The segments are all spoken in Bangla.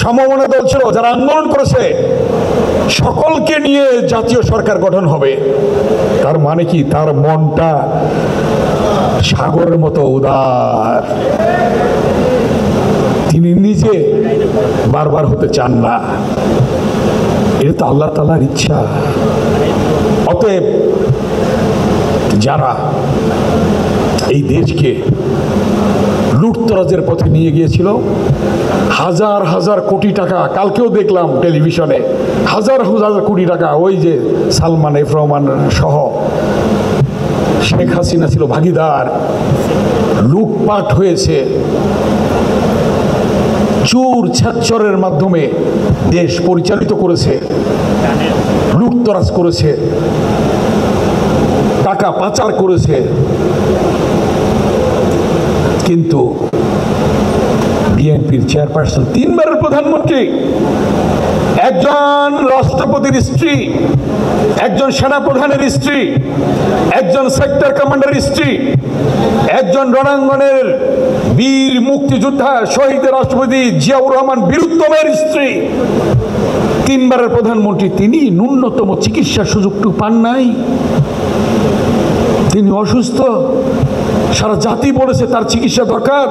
সমমনা দল ছিল যারা আন্দোলন করেছে, সকলকে নিয়ে জাতীয় সরকার গঠন হবে। তার মানে কি? তার মনটা সাগরের মতো উদার, তিনি নিজে বারবার হতে চান না। এটা তো আল্লাহ তাআলার ইচ্ছা। অতএব যারা এই দেশকে লুটতরাজের পথে নিয়ে গিয়েছিল, হাজার হাজার কোটি টাকা, কালকেও দেখলাম টেলিভিশনে, হাজার হাজার কোটি টাকা, ওই যে সালমান এফ রহমান সহ শেখ হাসিনা ছিল ভাগিদার, লুটপাট হয়েছে, চোর ছাচ্চরের মাধ্যমে দেশ পরিচালিত করেছে, লুটতরাজ করেছে, টাকা পাচার করেছে। কিন্তু বিএনপির চেয়ারপারসন, 3 বারের প্রধানমন্ত্রী, একজন রাষ্ট্রপতির স্ত্রী, একজন সেনাপ্রধানের স্ত্রী, একজন সেক্টর কমান্ডারের স্ত্রী, একজন রণাঙ্গনের বীর মুক্তিযোদ্ধা শহীদ রাষ্ট্রপতি জিয়াউর রহমান বীরুত্তমের স্ত্রী, 3 বারের প্রধানমন্ত্রী, তিনি ন্যূনতম চিকিৎসার সুযোগটুকু পান নাই। তিনি অসুস্থ, সারা জাতি বলেছে তার চিকিৎসা দরকার।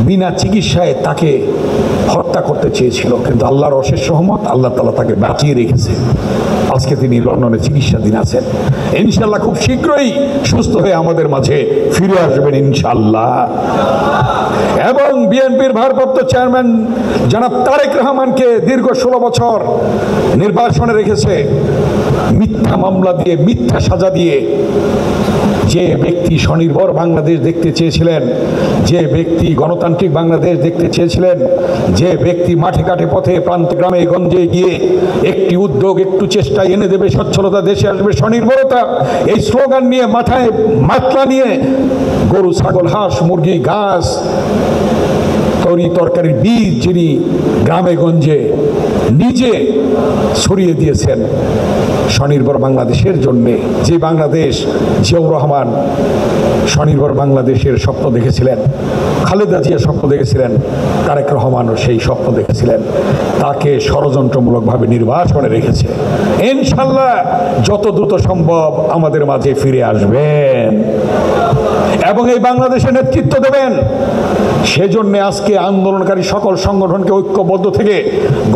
বিনা চিকিৎসায় তাকে হত্যা করতে চেয়েছিল, কিন্তু আল্লাহর অশেষ রহমত, আল্লাহ তাআলা তাকে বাঁচিয়ে রেখেছে। আজকে তিনি লন্ডনে চিকিৎসাধীন আছেন। ইনশাআল্লাহ খুব শীঘ্রই সুস্থ হয়ে আমাদের মাঝে ফিরে আসবেন ইনশাআল্লাহ। এবং বিএনপির ভারপ্রাপ্ত চেয়ারম্যান জনাব তারেক রহমানকে দীর্ঘ 16 বছর নির্বাসনে রেখেছে, মিথ্যা মামলা দিয়ে, মিথ্যা সাজা দিয়ে। যে ব্যক্তি স্বনির্ভর বাংলাদেশ দেখতে চেয়েছিলেন, যে ব্যক্তি গণতান্ত্রিক বাংলাদেশ দেখতে চেয়েছিলেন, যে ব্যক্তি মাঠে ঘাটে পথে প্রান্ত গ্রামে গঞ্জে গিয়ে একটি উদ্যোগ, একটু চেষ্টায় এনে দেবে সচ্ছলতা, দেশে আসবে স্বনির্ভরতা, এই স্লোগান নিয়ে, মাথায় মাতলা নিয়ে গরু ছাগল হাঁস মুরগি ঘাস তরি তরকারির বীজ যিনি গ্রামে গঞ্জে নিজে ছড়িয়ে দিয়েছেন স্বনির্ভর বাংলাদেশের জন্যে, যে বাংলাদেশ জিয়াউর রহমান স্বনির্ভর বাংলাদেশের স্বপ্ন দেখেছিলেন, খালেদা জিয়া স্বপ্ন দেখেছিলেন, তারেক রহমানও সেই স্বপ্ন দেখেছিলেন, তাকে ষড়যন্ত্রমূলকভাবে নির্বাসনে রেখেছে। ইনশাআল্লাহ যত দ্রুত সম্ভব আমাদের মাঝে ফিরে আসবেন এবং এই বাংলাদেশে নেতৃত্ব দেবেন। সেজন্য আজকে আন্দোলনকারী সকল সংগঠনকে ঐক্যবদ্ধ থেকে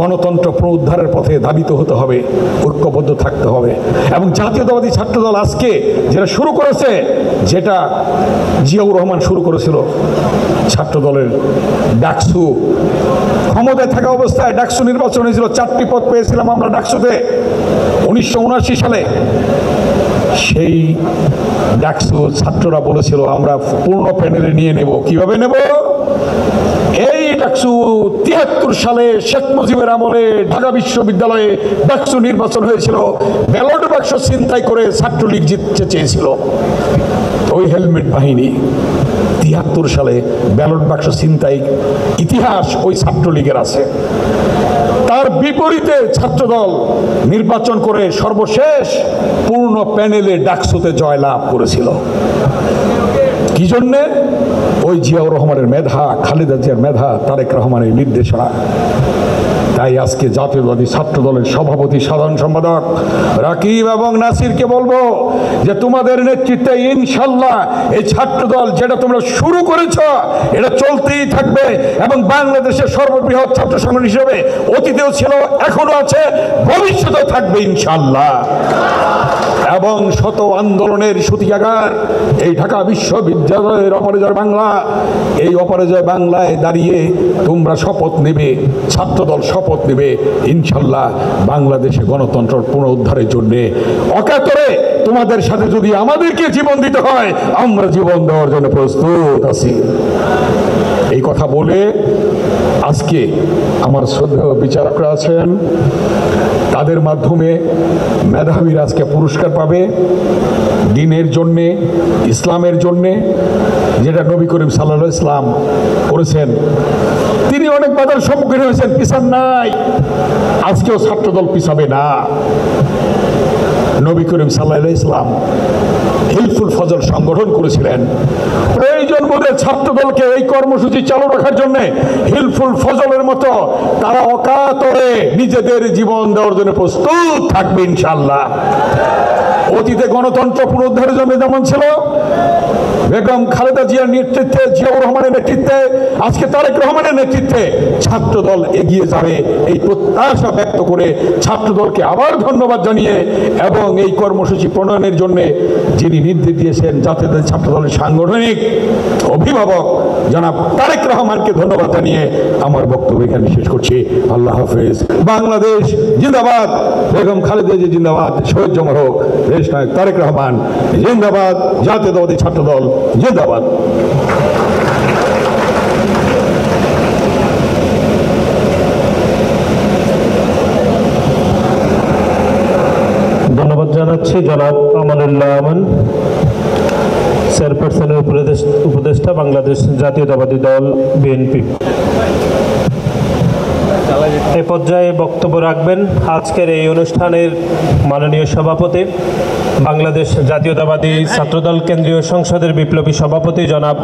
গণতন্ত্র পুনরুদ্ধারের পথে ধাবিত হতে হবে, ঐক্যবদ্ধ থাকতে হবে। এবং জাতীয়তাবাদী ছাত্রদল আজকে যেটা শুরু করেছে, যেটা জিয়াউর রহমান শুরু করেছিল, ছাত্রদলের ডাকসু, ক্ষমতায় থাকা অবস্থায় ডাকসু নির্বাচন হয়েছিল, 4টি পদ পেয়েছিলাম আমরা ডাকসুতে 1979 সালে। সেই ডাকসু ছাত্ররা বলেছিল আমরা পূর্ণ প্যানেলে নিয়ে নেব। কিভাবে নেব? এই ডাকসু 73 সালে শেখ মুজিবের আমলে ঢাকা বিশ্ববিদ্যালয়ে ডাকসু নির্বাচন হয়েছিল, ব্যালট বাক্স ছিনতাই করে ছাত্রলীগ জিততে চেয়েছিল। ওই হেলমেট বাহিনী 73 সালে ব্যালট বাক্স ছিনতাই ইতিহাস ওই ছাত্রলীগের আছে। তার বিপরীতে ছাত্রদল নির্বাচন করে সর্বশেষ পূর্ণ প্যানেলে ডাকসুতে জয়লাভ করেছিল। কি জন্যে? ওই জিয়াউর রহমানের মেধা, খালেদা জিয়ার মেধা, তারেক রহমানের নির্দেশনা। তাই আজকে জাতীয়তাবাদী ছাত্রদলের সভাপতি, সাধারণ সম্পাদক রাকিব এবং নাসিরকে বলবো যে তোমাদের নেতৃত্বে ইনশাআল্লাহ এই ছাত্রদল যেটা তোমরা শুরু করেছ এটা চলতেই থাকবে এবং বাংলাদেশের সর্ববৃহৎ ছাত্র সংগঠন হিসেবে অতীতেও ছিল, এখনো আছে, ভবিষ্যতেও থাকবে ইনশাআল্লাহ। এবং শত আন্দোলনের সূতিকাগার এই ঢাকা বিশ্ববিদ্যালয়ের অপরাজয় বাংলা, এই অপরাজয় বাংলায় দাঁড়িয়ে তোমরা শপথ নেবে, ছাত্রদল শপথ নেবে ইনশাআল্লাহ বাংলাদেশে গণতন্ত্র পুনরুদ্ধারের জন্য অকাতরে তোমাদের সাথে যদি আমাদেরকে জীবন দিতে হয় আমরা জীবন দেওয়ার জন্য প্রস্তুত আছি। এই কথা বলে আজকে আমার শ্রদ্ধেয় বিচারকরা আছেন, তাদের মাধ্যমে মেধাবীরা আজকে পুরস্কার পাবে দ্বীনের জন্যে, ইসলামের জন্যে, যেটা নবী করিম সাল্লাল্লাহু আলাইহি ওয়াসাল্লাম করেছেন। তিনি অনেক বাধার সম্মুখীন হয়েছেন, পিছান নাই, আজকেও ছাত্রদল পিছাবে না। নবী করিম সাল্লাল্লাহু আলাইহি ওয়াসাল্লাম হিলফুল ফজল সংগঠন করেছিলেন। প্রয়োজন বোধে ছাত্রদলকে এই কর্মসূচি চালু রাখার জন্য হিলফুল ফজলের মতো তারা অকাতরে নিজেদের জীবন দেওয়ার জন্য প্রস্তুত থাকবে ইনশাআল্লাহ। অতীতে গণতন্ত্র পুনরুদ্ধারের জন্য যেমন ছিল বেগম খালেদা জিয়ার নেতৃত্বে, জিয়াউর রহমানের নেতৃত্বে, আজকে তারেক রহমানের নেতৃত্বে ছাত্রদল এগিয়ে যাবে এই প্রত্যাশা ব্যক্ত করে ছাত্রদলকে আবার ধন্যবাদ জানিয়ে এবং এই কর্মসূচি প্রণয়নের জন্য যিনি নির্দেশ দিয়েছেন জাতীয় ছাত্রদলের সাংগঠনিক অভিভাবক জনাব তারেক রহমানকে ধন্যবাদ জানিয়ে আমার বক্তব্য এখানে শেষ করছি। আল্লাহ হাফেজ। বাংলাদেশ জিন্দাবাদ, বেগম খালেদা জিয়া জিন্দাবাদ, শহীদ জমর হোক, দেশ নায়ক তারেক রহমান জিন্দাবাদ, জাতীয়তাবাদী ছাত্রদল জিন্দাবাদ। ধন্যবাদ জানাচ্ছি জনাব আমানুল্লাহ আমান, চেয়ারপারসনের উপদেষ্টা, বাংলাদেশ জাতীয়তাবাদী দল বিএনপি। এই পর্যায়ে বক্তব্য রাখবেন আজকের এই অনুষ্ঠানের মাননীয় সভাপতি, বাংলাদেশ জাতীয়তাবাদী ছাত্রদল কেন্দ্রীয় সংসদের বিপ্লবী সভাপতি জনাব